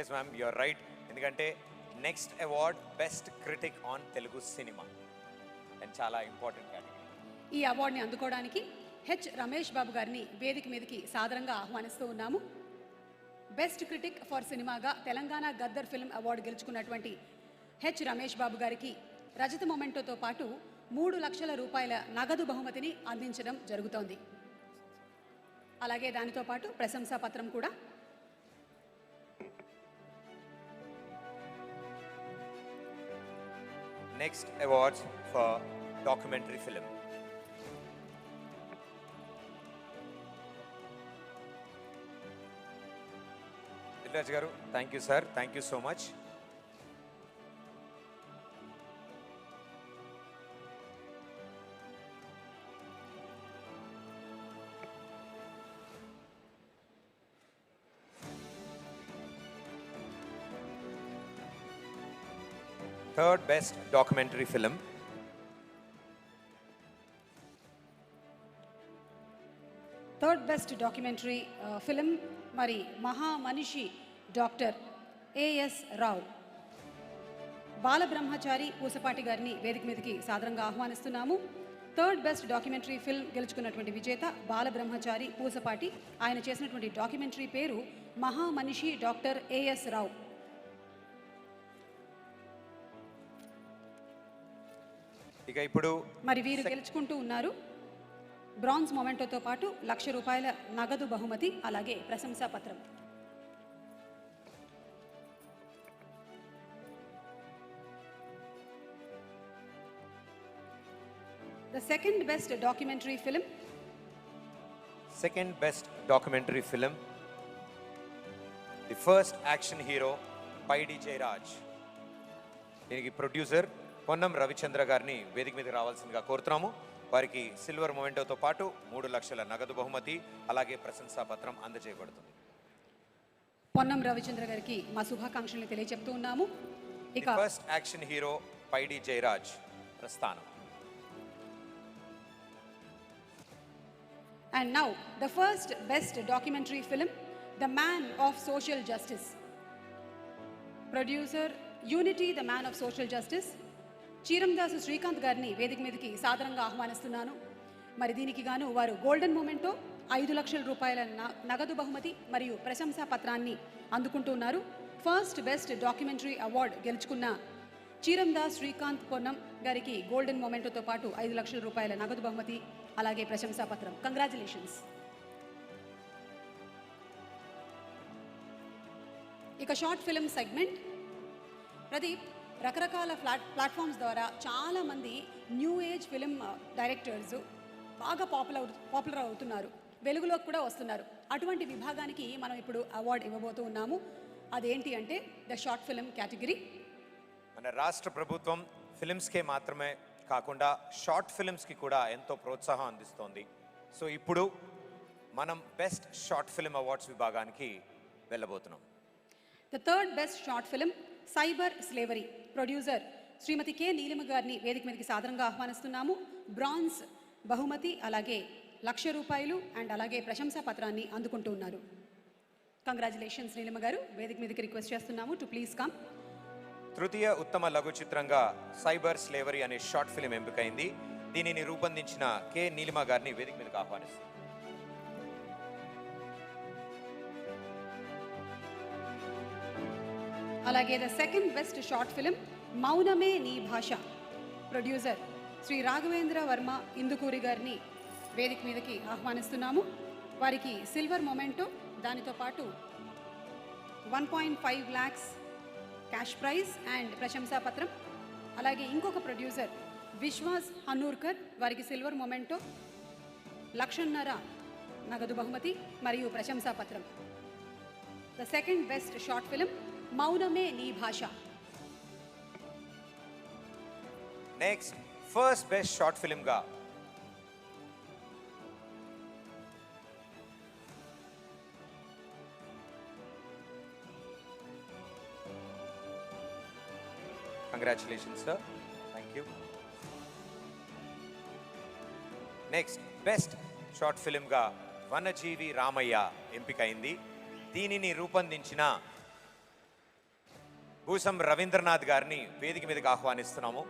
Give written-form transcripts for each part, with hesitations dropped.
Yes ma'am, you are right. ఎందుకంటే next award best critic on Telugu cinema and చాలా important category. ఈ అవార్డుని అందుకోవడానికి హెచ్ రమేష్ బాబు గారిని వేదిక మీదకి సాదరంగా ఆహ్వానిస్తూ ఉన్నాము. బెస్ట్ క్రిటిక్ ఫర్ సినిమాగా తెలంగాణ గద్దర్ ఫిల్మ్ అవార్డు గెలుచుకున్నటువంటి హెచ్ రమేష్ బాబు గారికి రజత మొమెంటోతో పాటు 3 లక్షల రూపాయల నగదు బహుమతిని అందించడం జరుగుతోంది. అలాగే దానితో పాటు ప్రశంసా పత్రం కూడా. Next awards for documentary film. Dilraj గారు, thank you sir, thank you so much. Third best documentary film. Third best documentary film మరి మహామనిషి డాక్టర్ ఏఎస్ రావు. బాలబ్రహ్మచారి పూసపాటి గారిని వేదిక మీదకి సాదరంగా ఆహ్వానిస్తున్నాము. థర్డ్ బెస్ట్ డాక్యుమెంటరీ ఫిల్మ్ గెలుచుకున్నటువంటి విజేత బాలబ్రహ్మచారి పూసపాటి. ఆయన చేసినటువంటి డాక్యుమెంటరీ పేరు మహామనిషి డాక్టర్ ఏఎస్ రావు. ఇక ఇప్పుడు మరి వీరు గెలుచుకుంటూ ఉన్నారు. బ్రాంజ్ మొమెంటోతో పాటు 1 లక్ష రూపాయల నగదు బహుమతి, అలాగే ప్రశంసా పత్రం. The second best documentary film. Second best documentary film, the first action hero Paidi Jayaraj. దీనికి ప్రొడ్యూసర్ పొన్నం రవిచంద్ర గారిని వేదిక మీదకి రావాల్సిందిగా కోరుతున్నాము. వారికి సిల్వర్ మొమెంటోతో పాటు 3 లక్షల నగదు బహుమతి, అలాగే ప్రశంసా పత్రం అందజేయబడుతుంది. పొన్నం రవిచంద్ర గారికి మా శుభాకాంక్షలు తెలియజెప్తూ ఉన్నాము. ఇక first action hero Paidi Jayaraj ప్రస్థానం. And now the first best documentary film, the man of social justice. Producer unity, the man of social justice. Cheerandasu Srikanth గారిని వేదిక మీదకి సాదరంగా ఆహ్వానిస్తున్నాను. మరి దీనికి గాను వారు గోల్డెన్ మొమెంటో, 5 లక్షల రూపాయల నగదు బహుమతి మరియు ప్రశంసా పత్రాన్ని అందుకుంటున్నారు. ఫస్ట్ బెస్ట్ డాక్యుమెంటరీ అవార్డు గెలుచుకున్న చీరందాస్ శ్రీకాంత్ పొన్నం గారికి గోల్డెన్ మొమెంటోతో పాటు 5 లక్షల రూపాయల నగదు బహుమతి, అలాగే ప్రశంసా పత్రం. కంగ్రాచులేషన్స్. ఇక షార్ట్ ఫిల్మ్ సెగ్మెంట్. ప్రదీప్, రకరకాల ప్లాట్ఫామ్స్ ద్వారా చాలామంది న్యూ ఏజ్ ఫిలిం డైరెక్టర్స్ బాగా పాపులర్ అవుతున్నారు, వెలుగులోకి కూడా వస్తున్నారు. అటువంటి విభాగానికి మనం ఇప్పుడు అవార్డు ఇవ్వబోతూ ఉన్నాము. అదేంటి అంటే ద షార్ట్ ఫిలిం కేటగిరీ. మన రాష్ట్ర ప్రభుత్వం ఫిలిమ్స్కే మాత్రమే కాకుండా షార్ట్ ఫిలిమ్స్కి కూడా ఎంతో ప్రోత్సాహం అందిస్తోంది. సో ఇప్పుడు మనం బెస్ట్ షార్ట్ ఫిలిం అవార్డ్స్ విభాగానికి వెళ్ళబోతున్నాం. The third best short film, cyber slavery. Producer Shrimati K Neelima గారిని వేదిక మీదకి సాదరంగా ఆహ్వానిస్తున్నాము. బ్రాంజ్ బహుమతి, అలాగే 1 లక్ష రూపాయలు అండ్ అలాగే ప్రశంసా పత్రాన్ని అందుకుంటూ ఉన్నారు. కంగ్రాచులేషన్స్ నీలిమ గారు. వేదిక మీదకి రిక్వెస్ట్ చేస్తున్నాము టు ప్లీజ్ కమ్. తృతీయ ఉత్తమ లఘు చిత్రంగా సైబర్ స్లేవరీ అనే షార్ట్ ఫిలిం ఎంపికైంది. దీనిని రూపొందించిన కె నీలిమ గారిని వేదిక మీదకి ఆహ్వానిస్తుంది. అలాగే the second best short film, మౌనమే నీ భాష. ప్రొడ్యూసర్ శ్రీ రాఘవేంద్ర వర్మ ఇందుకూరి గారిని వేదిక మీదకి ఆహ్వానిస్తున్నాము. వారికి సిల్వర్ మొమెంటో, దానితో పాటు 1.5 lakhs క్యాష్ ప్రైజ్ అండ్ ప్రశంసా పత్రం. అలాగే ఇంకొక ప్రొడ్యూసర్ విశ్వాస్ హనూర్కర్, వారికి సిల్వర్ మొమెంటో, 1.5 లక్షల నగదు బహుమతి మరియు ప్రశంసా పత్రం. The second best short film, మౌనమే నీ భాష. నెక్స్ట్ ఫస్ట్ బెస్ట్ షార్ట్ ఫిలింగా congratulations sir, thank you. Next best short ఫిలింగా వనజీవి రామయ్య ఎంపికైంది. దీనిని రూపొందించిన భూసం రవీంద్రనాథ్ గారిని వేదిక మీదకి ఆహ్వానిస్తున్నాము.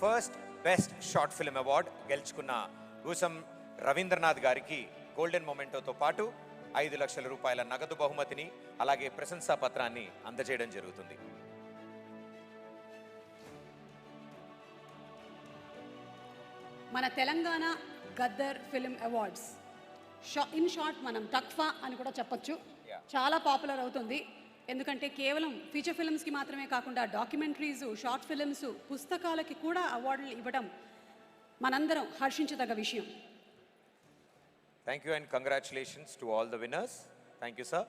First best short film award గెలుచుకున్న భూసం రవీంద్రనాథ్ గారికి గోల్డెన్ మొమెంటోతో పాటు 5 లక్షల రూపాయల నగదు బహుమతిని అలాగే ప్రశంసా పత్రాన్ని అందజేయడం జరుగుతుంది. మన Telangana Gaddar film awards in short మనం టక్ఫా అని కూడా చెప్పొచ్చు. చాలా పాపులర్ అవుతుంది. ఎందుకంటే కేవలం ఫీచర్ ఫిల్మ్స్కి మాత్రమే కాకుండా డాక్యుమెంటరీస్, షార్ట్ ఫిల్మ్స్, పుస్తకాలకి కూడా అవార్డులు ఇవ్వడం మనందరం హర్షించదగ్గ విషయం. Thank you and congratulations to all the winners. Thank you sir.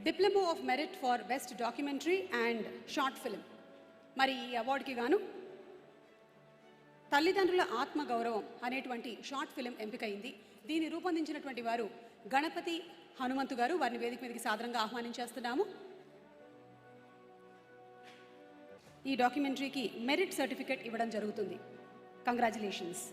Diploma of merit for best documentary and short film. మరి ఈ అవార్డుకి గాను తల్లిదండ్రుల ఆత్మగౌరవం అనేటువంటి షార్ట్ ఫిల్మ్ ఎంపికైంది. దీన్ని రూపొందించినటువంటి వారు గణపతి హనుమంతు గారు. వారిని వేదిక మీదకి సాదరంగా ఆహ్వానించేస్తున్నాము. ఈ డాక్యుమెంటరీకి మెరిట్ సర్టిఫికెట్ ఇవ్వడం జరుగుతుంది. Congratulations.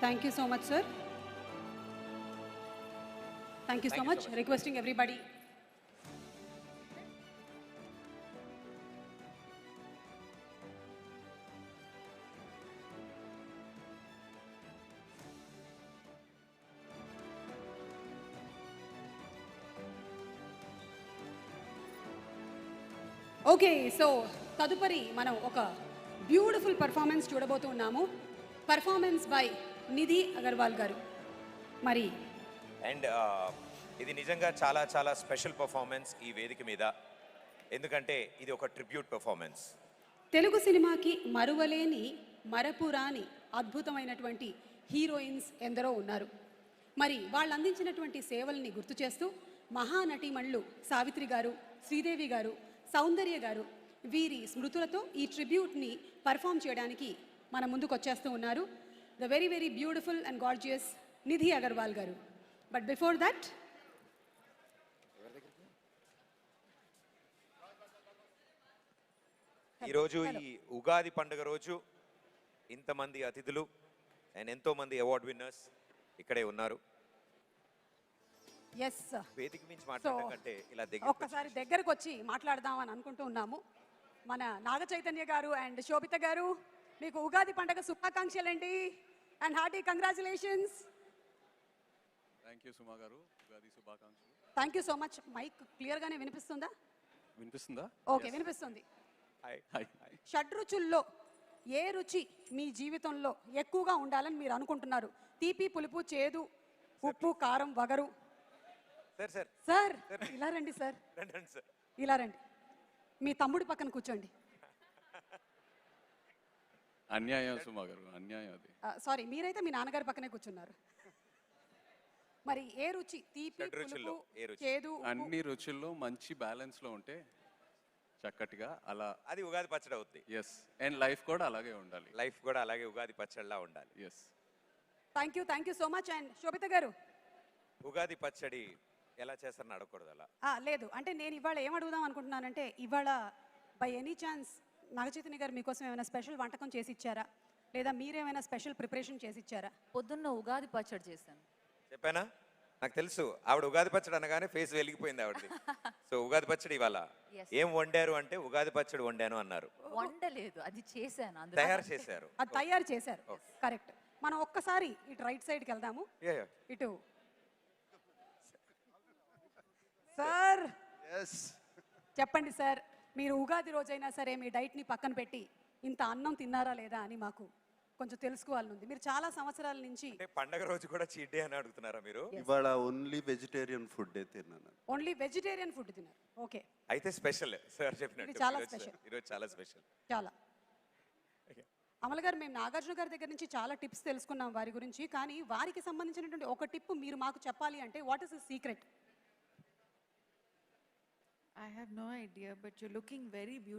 Thank you so much, sir. Thank you so much. Requesting everybody. Okay, so తదుపరి మనం ఒక బ్యూటిఫుల్ పర్ఫార్మెన్స్ చూడబోతున్నాము. పర్ఫార్మెన్స్ బై నిధి అగర్వాల్ గారు. మరి అండ్ ఇది నిజంగా చాలా చాలా స్పెషల్ పర్ఫార్మెన్స్ ఈ వేదిక మీద. ఎందుకంటే ఇది ఒక ట్రిబ్యూట్ పర్ఫార్మెన్స్. తెలుగు సినిమాకి మరువలేని మరపురాని అద్భుతమైనటువంటి హీరోయిన్స్ ఎందరో ఉన్నారు. మరి వాళ్ళు అందించినటువంటి సేవల్ని గుర్తు చేస్తూ మహానటీమణులు సావిత్రి గారు, శ్రీదేవి గారు, సౌందర్య గారు వీరి స్మృతులతో ఈ ట్రిబ్యూట్ని పర్ఫామ్ చేయడానికి మన ముందుకు వచ్చేస్తూ ఉన్నారు. The very very beautiful and gorgeous Nidhi Agarwal గారు. బట్ బిఫోర్ దట్ ఈరోజు ఈ ఉగాది పండుగ రోజు ఇంతమంది అతిథులు అండ్ ఎంతో మంది అవార్డ్ విన్నర్స్ ఇక్కడే ఉన్నారు. ఎస్, వేదిక మించి మాట్లాడడం కంటే ఇలా ఒక్కసారి దగ్గరకు వచ్చి మాట్లాడదాం అని అనుకుంటూ ఉన్నాము. మన నాగ చైతన్య గారు అండ్ శోభిత గారు, మీకు ఉగాది పండుగ శుభాకాంక్షలండి and hearty congratulations. Thank you Suma గారు, ఉగాది శుభాకాంక్షలు. Thank you so much. Mike క్లియర్గానే వినిపిస్తుందా? వినిపిస్తుందా? ఓకే, వినిపిస్తుంది. హాయ్. షడ్రుచుల్లో ఏ రుచి మీ జీవితంలో ఎక్కువగా ఉండాలని మీరు అనుకుంటున్నారు? తీపి, పులుపు, చేదు, ఉప్పు, కారం, వగరు. సార్ సార్ సార్ ఇలా రండి సార్, రండి సార్, ఇలా రండి. మీ తమ్ముడి పక్కన కూర్చోండి. అన్యాయం సుమా గారు, అన్యాయం అది. సారీ, మీరైతే మీ నాన్నగారి పక్కనే కూర్చున్నారు. మరి ఏ రుచి? తీపి, పులుపు, చేదు, అన్ని రుచుల్లో మంచి బ్యాలెన్స్ లో ఉంటే చక్కటిగా అలా అది ఉగాది పచ్చడి అవుద్ది. ఎస్, అండ్ లైఫ్ కూడా అలాగే ఉండాలి. లైఫ్ కూడా అలాగే ఉగాది పచ్చడిలా ఉండాలి. Yes, thank you so much. And Sobhita గారు, ఉగాది పచ్చడి ఎలా చేస్తారని అడగకూడదు అలా. లేదు అంటే నేను ఇవాళ ఏం అడుగుదాం అనుకుంటున్నానంటే, ఇవాళ బై ఎనీ ఛాన్స్ నాగచైతన్య గారు మీకోసం ఏమైనా స్పెషల్ వంటకం చేసి ఇచ్చారా, లేదా మీరేమైనా స్పెషల్ ప్రిపరేషన్ చేసి ఇచ్చారా? పొద్దున్న ఉగాది పచ్చడి చేశాను. చెప్పానా? నాకు తెలుసు. ఆవిడ ఉగాది పచ్చడి అనగానే ఫేస్ వెలిగిపోయింది ఆవిడది. సో ఉగాది పచ్చడి ఇవాళ ఏం వండారు అంటే ఉగాది పచ్చడి వండాను అన్నారు. వండలేదు, అది చేశాను. తయారు చేశారు. అది తయారు చేశారు. కరెక్ట్. మనం ఒక్కసారి ఇటు రైట్ సైడ్కి వెళ్దాము. ఇటు సార్ చెప్పండి సార్, మీరు ఉగాది రోజైనా సరే మీ డైట్ని పక్కన పెట్టి ఇంత అన్నం తిన్నారా లేదా అని మాకు కొంచెం తెలుసుకోవాలనుంది. మీరు చాలా సంవత్సరాల నుంచి పండగ రోజు కూడా చీట్ డే అని అడుగుతున్నారా మీరు? ఇవాళ ఓన్లీ వెజిటేరియన్ ఫుడ్ తిన్నాను. ఓన్లీ వెజిటేరియన్ ఫుడ్ తిన్నారు. ఓకే, అయితే స్పెషల్ సార్ చెప్పినట్టు చాలా స్పెషల్. ఈరోజు చాలా స్పెషల్. చాలా. అమల్ గారు, మేము నాగార్జున గారి దగ్గర నుంచి చాలా టిప్స్ తెలుసుకున్నాం వారి గురించి. కానీ వారికి సంబంధించినటువంటి ఒక టిప్ మీరు మాకు చెప్పాలి అంటే, what is the secret? I have no idea, but you're looking very beautiful.